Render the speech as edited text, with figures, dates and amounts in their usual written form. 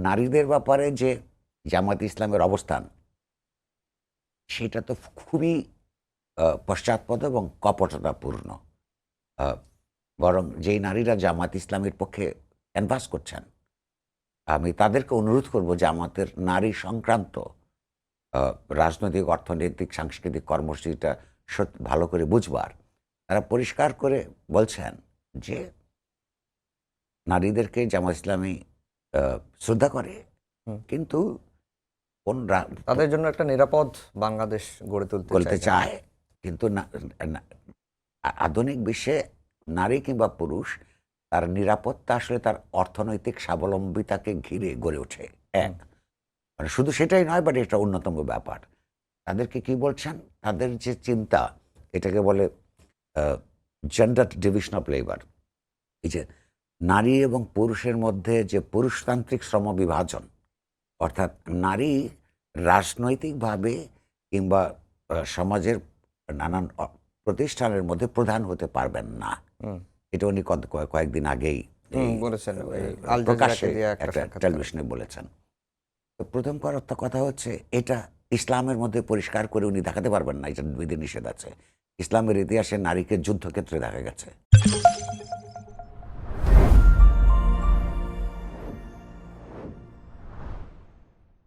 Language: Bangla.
নারীদের ব্যাপারে যে জামাত ইসলামের অবস্থান, সেটা তো খুবই পশ্চাৎপদ এবং কপটতাপূর্ণ। আ বরং যেই নারীরা জামাত ইসলামের পক্ষে ক্যানভাস করছেন, আমি তাদেরকে অনুরোধ করব জামাতের নারী সংক্রান্ত আ রাজনৈতিক, অর্থনৈতিক, সাংস্কৃতিক কর্মসূচিটা ভালো করে বুঝবার। তারা পরিষ্কার করে বলছেন যে নারীদেরকে জামাত ইসলামী আ শ্রদ্ধা করে। হুম। কিন্তু কোন তাদের জন্য একটা নিরাপদ বাংলাদেশ গড়ে তুলতে চায়। কিন্তু না, না, আধুনিক বিশ্বে নারী কিংবা পুরুষ তার নিরাপত্তা আসলে তার অর্থনৈতিক স্বাবলম্বিতাকে ঘিরে গড়ে ওঠে। এক, মানে শুধু সেটাই নয়, বাট এটা অন্যতম ব্যাপার। তাদেরকে কি বলছেন? তাদের যে চিন্তা, এটাকে বলে জেন্ডার ডিভিশন অফ লেবার। এই যে নারী এবং পুরুষের মধ্যে যে পুরুষতান্ত্রিক শ্রম বিভাজন, অর্থাৎ নারী রাজনৈতিকভাবে কিংবা সমাজের নানান প্রতিষ্ঠানের মধ্যে প্রধান হতে পারবেন না। এটা উনি কয়েকদিন আগেই বলেছেন, প্রকাশ্যে একটা টেলিভিশনে বলেছেন। তো প্রথম কথা হচ্ছে, এটা ইসলামের মধ্যে পরিষ্কার করে উনি দেখাতে পারবেন না, এটা বিধিনিষেধ আছে। ইসলামের ইতিহাসে নারীকে যুদ্ধক্ষেত্রে দেখা গেছে।